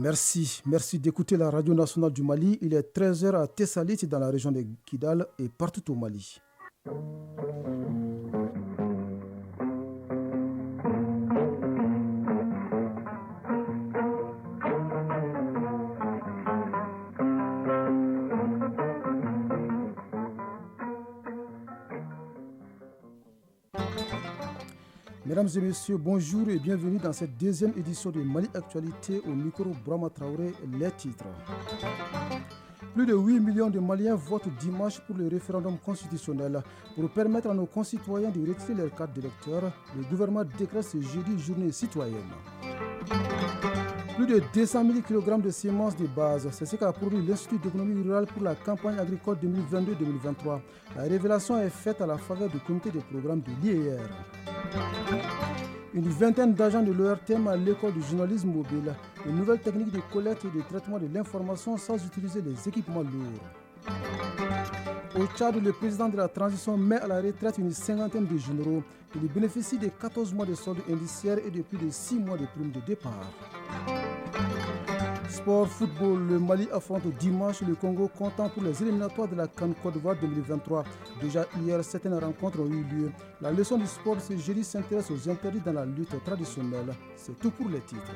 Merci d'écouter la radio nationale du Mali. Il est 13 heures à Tessalit dans la région de Kidal et partout au Mali. Mesdames et messieurs, bonjour et bienvenue dans cette deuxième édition de Mali Actualité au micro Brahma Traoré, les titres. Plus de 8 millions de Maliens votent dimanche pour le référendum constitutionnel. Pour permettre à nos concitoyens de retirer leur carte d'électeur, le gouvernement décrète ce jeudi journée citoyenne. Plus de 200 000 kg de semences de base, c'est ce qu'a produit l'Institut d'économie rurale pour la campagne agricole 2022-2023. La révélation est faite à la faveur du comité de programme de l'IER. Une vingtaine d'agents de l'ORTM à l'école du journalisme mobile. Une nouvelle technique de collecte et de traitement de l'information sans utiliser les équipements lourds. Au Tchad, le président de la transition met à la retraite une cinquantaine de généraux. Il bénéficie de 14 mois de solde indiciaire et de plus de 6 mois de prime de départ. Sport football, le Mali affronte dimanche le Congo comptant pour les éliminatoires de la CAN Côte d'Ivoire 2023. Déjà hier, certaines rencontres ont eu lieu. La leçon du sport ce jeudi s'intéresse aux interdits dans la lutte traditionnelle. C'est tout pour les titres.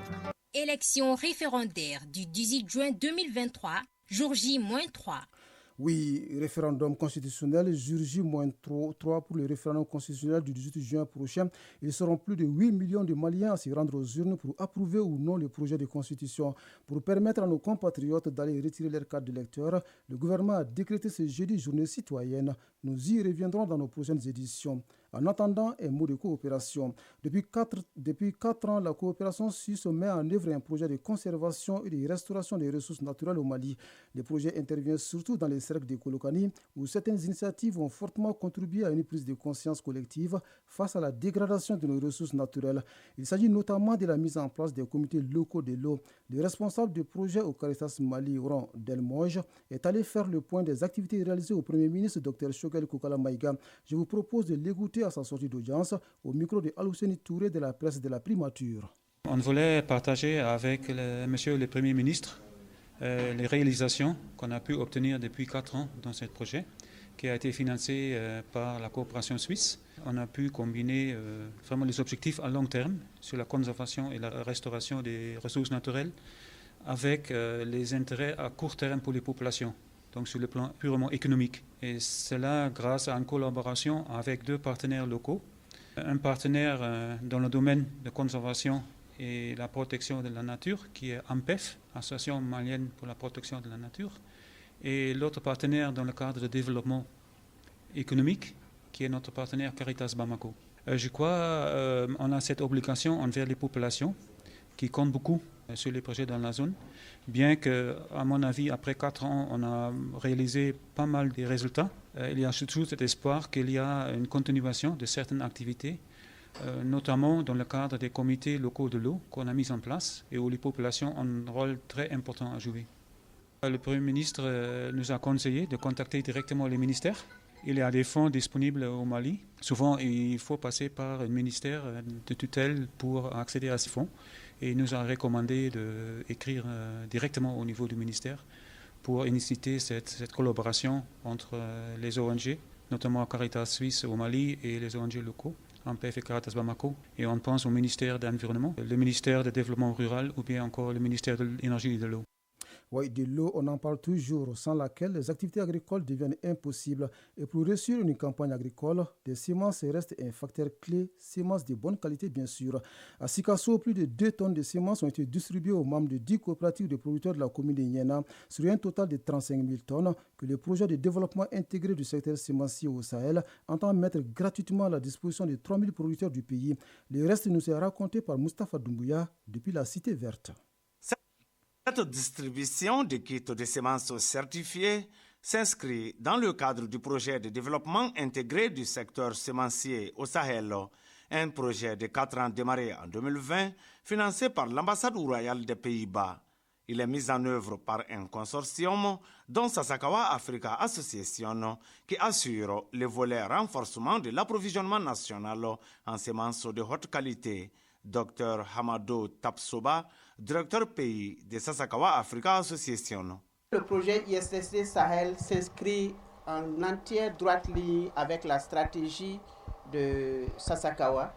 Élection référendaire du 18 juin 2023, jour J-3. Oui, référendum constitutionnel, jour J-3 pour le référendum constitutionnel du 18 juin prochain. Ils seront plus de 8 millions de Maliens à s'y rendre aux urnes pour approuver ou non le projet de constitution. Pour permettre à nos compatriotes d'aller retirer leur carte d'électeur, le gouvernement a décrété ce jeudi journée citoyenne. Nous y reviendrons dans nos prochaines éditions. En attendant, un mot de coopération. Depuis 4 ans, la coopération suisse met en œuvre un projet de conservation et de restauration des ressources naturelles au Mali. Le projet intervient surtout dans les cercles de Kolokani, où certaines initiatives ont fortement contribué à une prise de conscience collective face à la dégradation de nos ressources naturelles. Il s'agit notamment de la mise en place des comités locaux de l'eau. Le responsable du projet au Caritas Mali, Ron Delmoge, est allé faire le point des activités réalisées au Premier ministre Dr Choguel Kokala Maïga. Je vous propose de l'écouter à sa sortie d'audience au micro de Alousseni Touré de la presse de la primature. On voulait partager avec monsieur le Premier ministre les réalisations qu'on a pu obtenir depuis 4 ans dans ce projet qui a été financé par la coopération suisse. On a pu combiner vraiment les objectifs à long terme sur la conservation et la restauration des ressources naturelles avec les intérêts à court terme pour les populations, donc sur le plan purement économique. Et cela grâce à une collaboration avec 2 partenaires locaux. Un partenaire dans le domaine de conservation et la protection de la nature, qui est AMPEF, Association malienne pour la protection de la nature, et l'autre partenaire dans le cadre de développement économique, qui est notre partenaire Caritas Bamako. Je crois qu'on a cette obligation envers les populations qui comptent beaucoup sur les projets dans la zone, bien que, à mon avis, après 4 ans, on a réalisé pas mal de résultats. Il y a surtout cet espoir qu'il y a une continuation de certaines activités, notamment dans le cadre des comités locaux de l'eau qu'on a mis en place et où les populations ont un rôle très important à jouer. Le Premier ministre nous a conseillé de contacter directement les ministères. Il y a des fonds disponibles au Mali. Souvent, il faut passer par un ministère de tutelle pour accéder à ces fonds. Et il nous a recommandé d'écrire directement au niveau du ministère pour inciter cette collaboration entre les ONG, notamment Caritas Suisse au Mali et les ONG locaux, AMPEF et Caritas Bamako. Et on pense au ministère de l'Environnement, le ministère de Développement rural ou bien encore le ministère de l'Énergie et de l'eau. Oui, de l'eau, on en parle toujours, sans laquelle les activités agricoles deviennent impossibles. Et pour réussir une campagne agricole, les semences restent un facteur clé, semences de bonne qualité bien sûr. À Sikasso, plus de 2 tonnes de semences ont été distribuées aux membres de 10 coopératives de producteurs de la commune de Niena, sur un total de 35 000 tonnes que le projet de développement intégré du secteur sémencier au Sahel entend mettre gratuitement à la disposition de 3 000 producteurs du pays. Le reste nous est raconté par Moustapha Doumbouya depuis la Cité Verte. Cette distribution de kits de semences certifiés s'inscrit dans le cadre du projet de développement intégré du secteur sémencier au Sahel, un projet de 4 ans démarré en 2020, financé par l'ambassade royale des Pays-Bas. Il est mis en œuvre par un consortium dont Sasakawa Africa Association qui assure le volet renforcement de l'approvisionnement national en semences de haute qualité. Dr Hamado Tapsoba, directeur pays de Sasakawa Africa Association. Le projet ISSD Sahel s'inscrit en entière droite ligne avec la stratégie de Sasakawa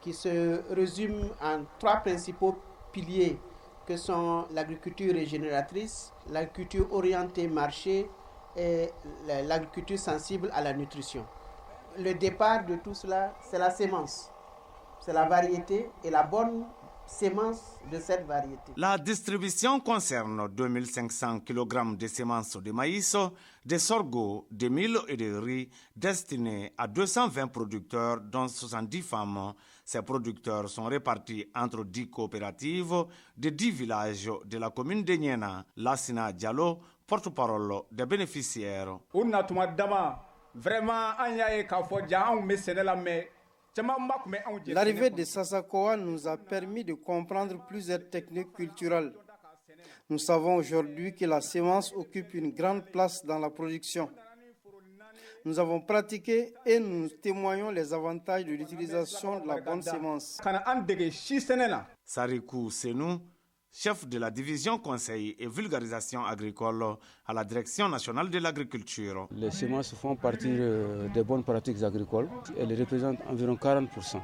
qui se résume en 3 principaux piliers que sont l'agriculture régénératrice, l'agriculture orientée marché et l'agriculture sensible à la nutrition. Le départ de tout cela, c'est la sémence, c'est la variété et la bonne sémence de cette variété. La distribution concerne 2500 kg de semences de maïs, de sorgho, de mil et de riz destinés à 220 producteurs, dont 70 femmes. Ces producteurs sont répartis entre 10 coopératives de 10 villages de la commune de Niena. Lassina Diallo, porte-parole des bénéficiaires. L'arrivée de Sasakawa nous a permis de comprendre plusieurs techniques culturelles. Nous savons aujourd'hui que la sémence occupe une grande place dans la production. Nous avons pratiqué et nous témoignons les avantages de l'utilisation de la bonne sémence. Sarikou Senou, chef de la division conseil et vulgarisation agricole à la Direction nationale de l'agriculture. Les semences font partie des bonnes pratiques agricoles. Elles représentent environ 40%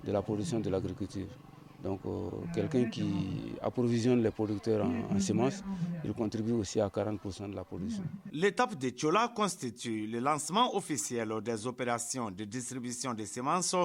de la production de l'agriculture. Donc quelqu'un qui approvisionne les producteurs en semences, il contribue aussi à 40% de la production. L'étape de Tchola constitue le lancement officiel des opérations de distribution des semences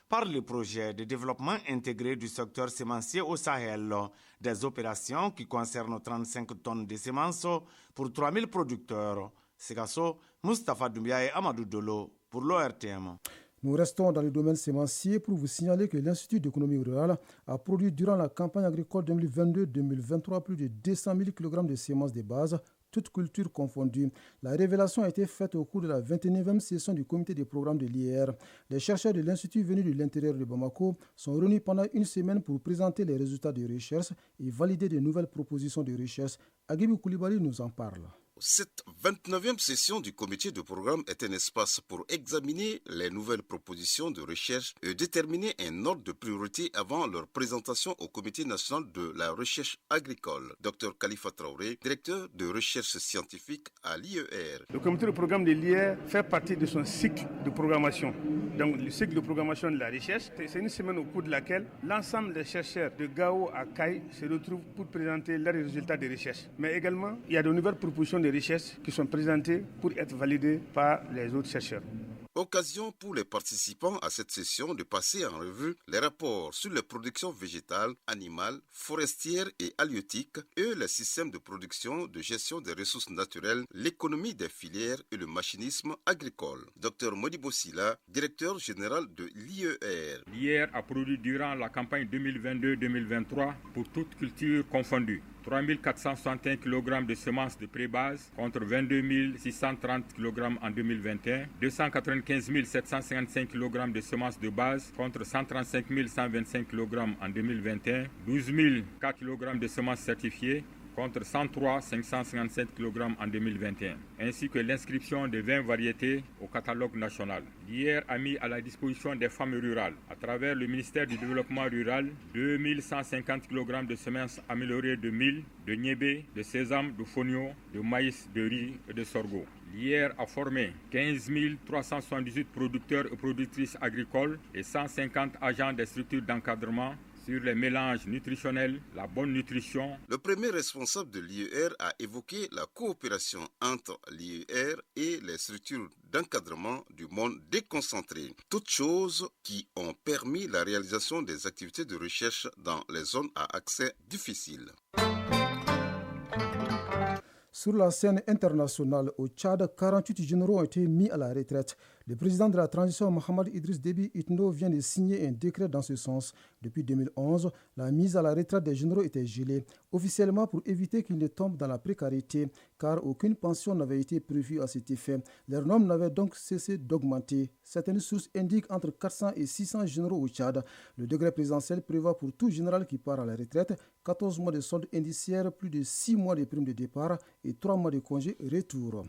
par le projet de développement intégré du secteur sémencier au Sahel. Des opérations qui concernent 35 tonnes de semences pour 3000 producteurs. Segasso, Mustafa Doumbia et Amadou Dolo pour l'ORTM. Nous restons dans le domaine sémencier pour vous signaler que l'Institut d'économie rurale a produit durant la campagne agricole 2022-2023 plus de 200 000 kg de semences de base, toutes cultures confondues. La révélation a été faite au cours de la 29e session du comité des programmes de l'IR. Les chercheurs de l'Institut venus de l'intérieur de Bamako sont réunis pendant une semaine pour présenter les résultats de recherche et valider de nouvelles propositions de recherche. Agibou Koulibaly nous en parle. Cette 29e session du comité de programme est un espace pour examiner les nouvelles propositions de recherche et déterminer un ordre de priorité avant leur présentation au comité national de la recherche agricole. Dr Khalifa Traoré, directeur de recherche scientifique à l'IER. Le comité de programme de l'IER fait partie de son cycle de programmation. Donc le cycle de programmation de la recherche, c'est une semaine au cours de laquelle l'ensemble des chercheurs de Gao à Kai se retrouvent pour présenter leurs résultats de recherche. Mais également, il y a de nouvelles propositions de recherche qui sont présentées pour être validées par les autres chercheurs. Occasion pour les participants à cette session de passer en revue les rapports sur les productions végétales, animales, forestières et halieutiques et les systèmes de production, de gestion des ressources naturelles, l'économie des filières et le machinisme agricole. Dr Modibo Silla, directeur général de l'IER. L'IER a produit durant la campagne 2022-2023 pour toutes cultures confondues 3 461 kg de semences de pré-base contre 22 630 kg en 2021, 295 755 kg de semences de base contre 135 125 kg en 2021, 12 004 kg de semences certifiées contre 103 557 kg en 2021, ainsi que l'inscription de 20 variétés au catalogue national. L'IER a mis à la disposition des femmes rurales, à travers le ministère du Développement rural, 2150 kg de semences améliorées de mil, de niébé, de sésame, de fonio, de maïs, de riz et de sorgho. L'IER a formé 15 378 producteurs et productrices agricoles et 150 agents des structures d'encadrement sur les mélanges nutritionnels, la bonne nutrition. Le premier responsable de l'IER a évoqué la coopération entre l'IER et les structures d'encadrement du monde déconcentré, toutes choses qui ont permis la réalisation des activités de recherche dans les zones à accès difficile. Sur la scène internationale, au Tchad, 48 généraux ont été mis à la retraite. Le président de la transition, Mohamed Idriss Déby Itno, vient de signer un décret dans ce sens. Depuis 2011, la mise à la retraite des généraux était gelée, officiellement pour éviter qu'ils ne tombent dans la précarité, car aucune pension n'avait été prévue à cet effet. Leur nombre n'avait donc cessé d'augmenter. Certaines sources indiquent entre 400 et 600 généraux au Tchad. Le décret présidentiel prévoit pour tout général qui part à la retraite 14 mois de solde indiciaire, plus de 6 mois de prime de départ et 3 mois de congé retour.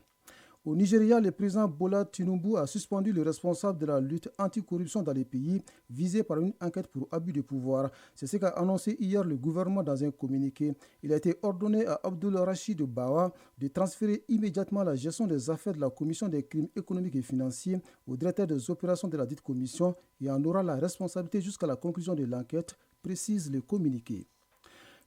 Au Nigeria, le président Bola Tinubu a suspendu le responsable de la lutte anticorruption dans les pays visés par une enquête pour abus de pouvoir. C'est ce qu'a annoncé hier le gouvernement dans un communiqué. Il a été ordonné à Abdul Rachid Bawa de transférer immédiatement la gestion des affaires de la commission des crimes économiques et financiers au directeur des opérations de la dite commission et en aura la responsabilité jusqu'à la conclusion de l'enquête, précise le communiqué.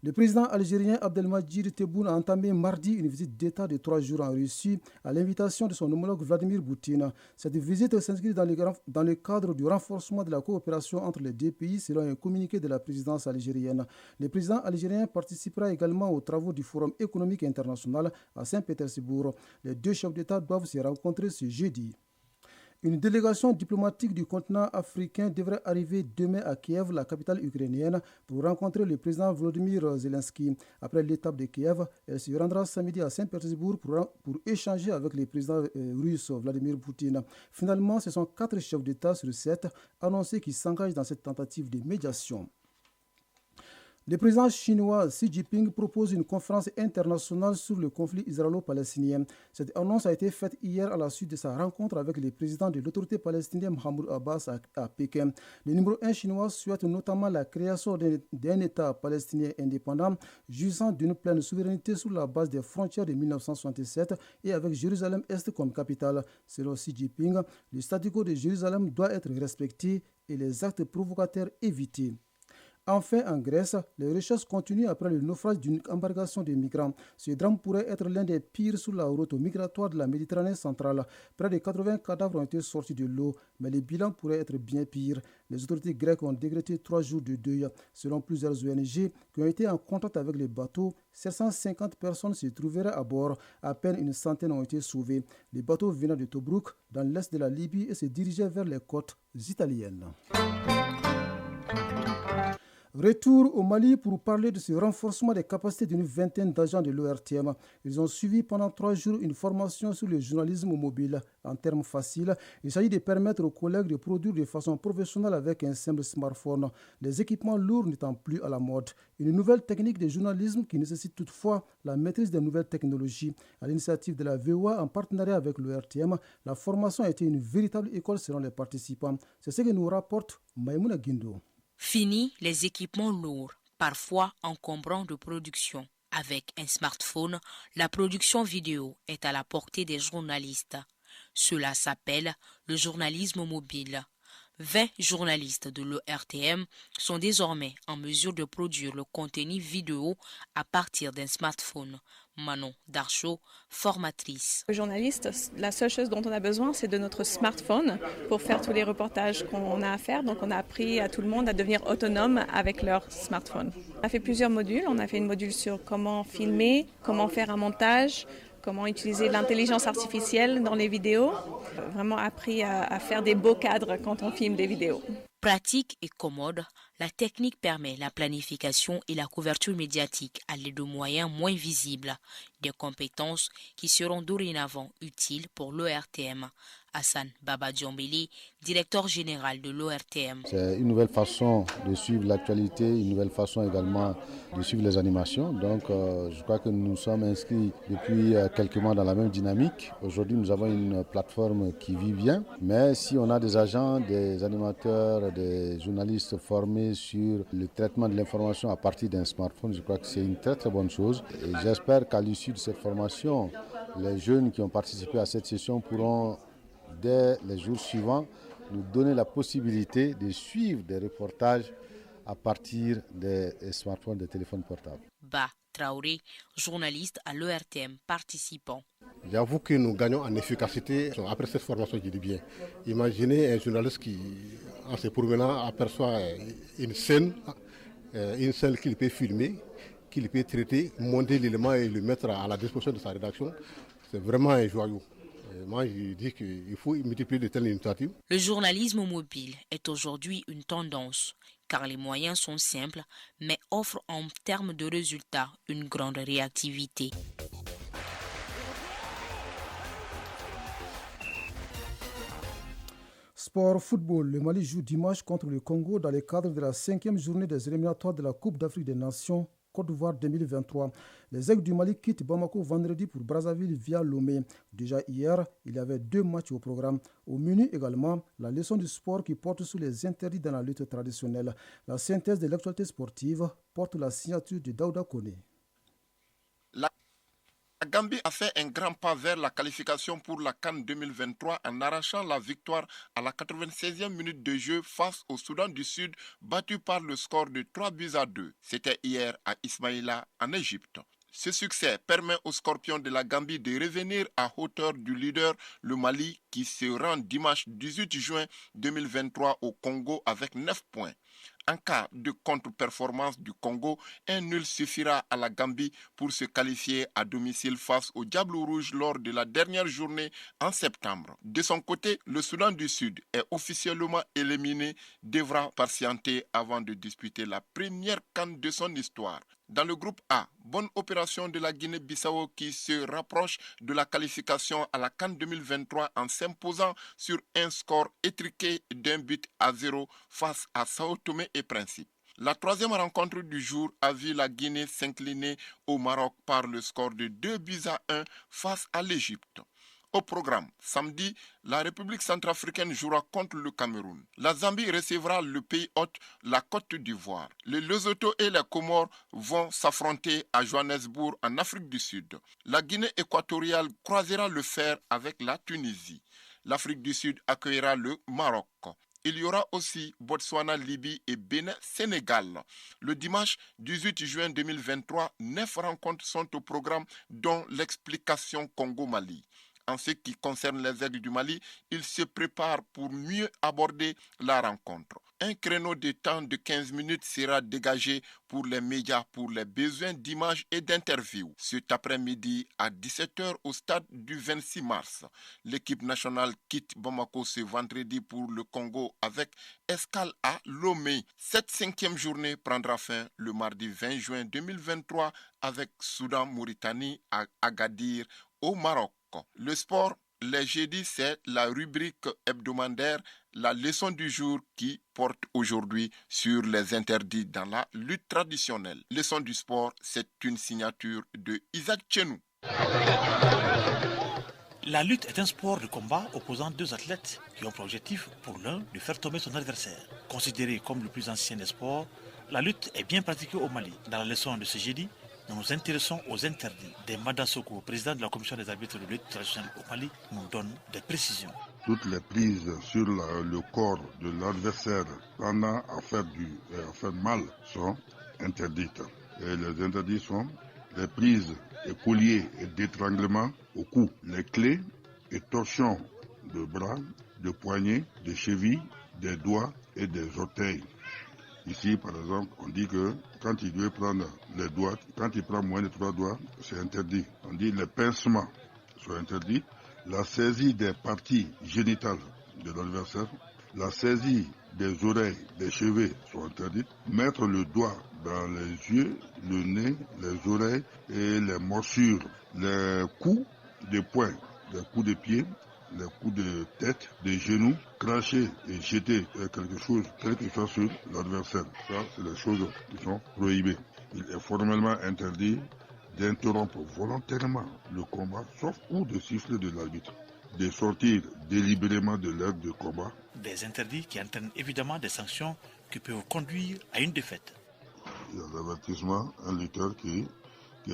Le président algérien Abdelmadjid Tebboune a entamé mardi une visite d'État de 3 jours en Russie à l'invitation de son homologue Vladimir Poutine. Cette visite s'inscrit dans le cadre du renforcement de la coopération entre les deux pays selon un communiqué de la présidence algérienne. Le président algérien participera également aux travaux du Forum économique international à Saint-Pétersbourg. Les deux chefs d'État doivent se rencontrer ce jeudi. Une délégation diplomatique du continent africain devrait arriver demain à Kiev, la capitale ukrainienne, pour rencontrer le président Volodymyr Zelensky. Après l'étape de Kiev, elle se rendra samedi à Saint-Pétersbourg pour échanger avec le président russe Vladimir Poutine. Finalement, ce sont 4 chefs d'État sur 7 annoncés qui s'engagent dans cette tentative de médiation. Le président chinois Xi Jinping propose une conférence internationale sur le conflit israélo-palestinien. Cette annonce a été faite hier à la suite de sa rencontre avec le président de l'autorité palestinienne Mahmoud Abbas à Pékin. Le numéro 1 chinois souhaite notamment la création d'un État palestinien indépendant, jouissant d'une pleine souveraineté sur la base des frontières de 1967 et avec Jérusalem-Est comme capitale. Selon Xi Jinping, le statu quo de Jérusalem doit être respecté et les actes provocateurs évités. Enfin, en Grèce, les recherches continuent après le naufrage d'une embarcation de migrants. Ce drame pourrait être l'un des pires sur la route migratoire de la Méditerranée centrale. Près de 80 cadavres ont été sortis de l'eau, mais le bilan pourrait être bien pire. Les autorités grecques ont décrété 3 jours de deuil. Selon plusieurs ONG qui ont été en contact avec les bateaux, 750 personnes se trouveraient à bord. À peine une centaine ont été sauvées. Les bateaux venaient de Tobruk, dans l'est de la Libye, et se dirigeaient vers les côtes italiennes. Retour au Mali pour parler de ce renforcement des capacités d'une vingtaine d'agents de l'ORTM. Ils ont suivi pendant 3 jours une formation sur le journalisme mobile. En termes faciles, il s'agit de permettre aux collègues de produire de façon professionnelle avec un simple smartphone, les équipements lourds n'étant plus à la mode. Une nouvelle technique de journalisme qui nécessite toutefois la maîtrise des nouvelles technologies. À l'initiative de la VOA en partenariat avec l'ORTM, la formation a été une véritable école selon les participants. C'est ce que nous rapporte Maïmouna Guindo. Fini les équipements lourds, parfois encombrants de production. Avec un smartphone, la production vidéo est à la portée des journalistes. Cela s'appelle le journalisme mobile. 20 journalistes de l'ORTM sont désormais en mesure de produire le contenu vidéo à partir d'un smartphone. Manon Darchaud, formatrice. Le journaliste, la seule chose dont on a besoin, c'est de notre smartphone pour faire tous les reportages qu'on a à faire. Donc on a appris à tout le monde à devenir autonome avec leur smartphone. On a fait plusieurs modules. On a fait une module sur comment filmer, comment faire un montage, comment utiliser l'intelligence artificielle dans les vidéos. Vraiment appris à faire des beaux cadres quand on filme des vidéos. Pratique et commode, la technique permet la planification et la couverture médiatique à l'aide de moyens moins visibles, des compétences qui seront dorénavant utiles pour l'ORTM. Hassan Baba Diombele, directeur général de l'ORTM. C'est une nouvelle façon de suivre l'actualité, une nouvelle façon également de suivre les animations. Donc je crois que nous sommes inscrits depuis quelques mois dans la même dynamique. Aujourd'hui nous avons une plateforme qui vit bien, mais si on a des agents, des animateurs, des journalistes formés sur le traitement de l'information à partir d'un smartphone, je crois que c'est une très très bonne chose. Et j'espère qu'à l'issue de cette formation, les jeunes qui ont participé à cette session pourront dès les jours suivants, nous donner la possibilité de suivre des reportages à partir des smartphones, des téléphones portables. Ba Traoré, journaliste à l'ORTM participant. J'avoue que nous gagnons en efficacité après cette formation, je dis bien. Imaginez un journaliste qui, en se promenant, aperçoit une scène qu'il peut filmer, qu'il peut traiter, monter l'élément et le mettre à la disposition de sa rédaction. C'est vraiment un joyau. Moi, je dis qu'il faut multiplier de telles initiatives. Le journalisme mobile est aujourd'hui une tendance, car les moyens sont simples, mais offrent en termes de résultats une grande réactivité. Sport football, le Mali joue dimanche contre le Congo dans le cadre de la 5e journée des éliminatoires de la Coupe d'Afrique des Nations Côte d'Ivoire 2023. Les Aigles du Mali quittent Bamako vendredi pour Brazzaville via Lomé. Déjà hier, il y avait 2 matchs au programme. Au menu également, la leçon du sport qui porte sur les interdits dans la lutte traditionnelle. La synthèse de l'actualité sportive porte la signature de Daouda Koné. La Gambie a fait un grand pas vers la qualification pour la CAN 2023 en arrachant la victoire à la 96e minute de jeu face au Soudan du Sud, battu par le score de 3-2. C'était hier à Ismaïla, en Égypte. Ce succès permet aux Scorpions de la Gambie de revenir à hauteur du leader, le Mali, qui se rend dimanche 18 juin 2023 au Congo avec 9 points. En cas de contre-performance du Congo, un nul suffira à la Gambie pour se qualifier à domicile face au Diable Rouge lors de la dernière journée en septembre. De son côté, le Soudan du Sud est officiellement éliminé, devra patienter avant de disputer la première CAN de son histoire. Dans le groupe A, bonne opération de la Guinée-Bissau qui se rapproche de la qualification à la CAN 2023 en s'imposant sur un score étriqué d'1-0 face à Sao Tomé et Principe. La troisième rencontre du jour a vu la Guinée s'incliner au Maroc par le score de 2-1 face à l'Égypte. Au programme, samedi, la République centrafricaine jouera contre le Cameroun. La Zambie recevra le pays hôte, la Côte d'Ivoire. Les Lesotho et les Comores vont s'affronter à Johannesburg en Afrique du Sud. La Guinée équatoriale croisera le fer avec la Tunisie. L'Afrique du Sud accueillera le Maroc. Il y aura aussi Botswana, Libye et Bénin, Sénégal. Le dimanche 18 juin 2023, 9 rencontres sont au programme, dont l'explication Congo-Mali. En ce qui concerne les Aigles du Mali, ils se préparent pour mieux aborder la rencontre. Un créneau de temps de 15 minutes sera dégagé pour les médias pour les besoins d'images et d'interviews. Cet après-midi à 17h au stade du 26 mars. L'équipe nationale quitte Bamako ce vendredi pour le Congo avec escale à Lomé. Cette 5e journée prendra fin le mardi 20 juin 2023 avec Soudan-Mauritanie à Agadir au Maroc. Le sport, les jeudis, c'est la rubrique hebdomadaire, la leçon du jour qui porte aujourd'hui sur les interdits dans la lutte traditionnelle. Leçon du sport, c'est une signature de Isaac Chenou. La lutte est un sport de combat opposant 2 athlètes qui ont pour objectif pour l'un de faire tomber son adversaire. Considéré comme le plus ancien des sports, la lutte est bien pratiquée au Mali. Dans la leçon de ce jeudi, nous nous intéressons aux interdits. Demba Soko, président de la commission des arbitres de lutte traditionnelle au Mali, nous donne des précisions. Toutes les prises sur le corps de l'adversaire pendant à faire mal sont interdites. Et les interdits sont les prises et colliers et d'étranglement au cou, les clés et torsions de bras, de poignets, de chevilles, des doigts et des orteils. Ici, par exemple, on dit que quand il doit prendre les doigts, quand il prend moins de 3 doigts, c'est interdit. On dit les pincements sont interdits, la saisie des parties génitales de l'adversaire, la saisie des oreilles, des cheveux sont interdites, mettre le doigt dans les yeux, le nez, les oreilles et les morsures, les coups de poing, les coups de pied, les coups de tête, des genoux, cracher et jeter quelque chose sur l'adversaire. Ça, c'est les choses qui sont prohibées. Il est formellement interdit d'interrompre volontairement le combat, sauf coup de sifflet de l'arbitre, de sortir délibérément de l'aire de combat. Des interdits qui entraînent évidemment des sanctions qui peuvent conduire à une défaite. Il y a l'avertissement, un lutteur qui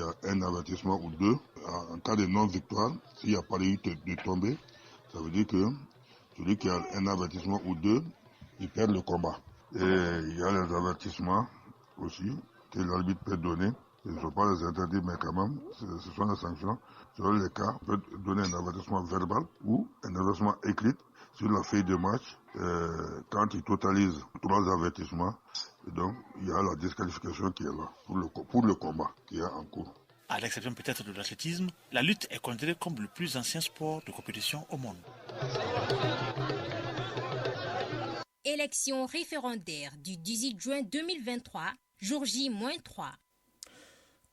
a un avertissement ou 2. En cas de non-victoire, s'il n'y a pas eu de tomber, ça veut dire que celui qui a un avertissement ou 2, il perd le combat. Et il y a les avertissements aussi que l'arbitre peut donner. Ce ne sont pas les interdits, mais quand même, ce sont les sanctions. Selon les cas, on peut donner un avertissement verbal ou un avertissement écrit sur la feuille de match. Quand il totalise 3 avertissements, donc il y a la disqualification qui est là pour le combat qui est en cours. À l'exception peut-être de l'athlétisme, la lutte est considérée comme le plus ancien sport de compétition au monde. Élection référendaire du 18 juin 2023, jour J-3.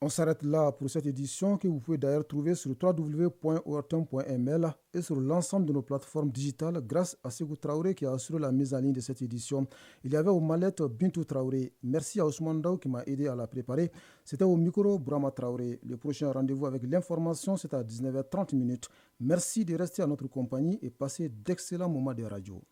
On s'arrête là pour cette édition que vous pouvez d'ailleurs trouver sur www.ortem.ml et sur l'ensemble de nos plateformes digitales grâce à Ségou Traoré qui a assuré la mise en ligne de cette édition. Il y avait aux mallettes Bintou Traoré. Merci à Ousmane Daou qui m'a aidé à la préparer. C'était au micro Brahma Traoré. Le prochain rendez-vous avec l'information, c'est à 19h30. Merci de rester à notre compagnie et passer d'excellents moments de radio.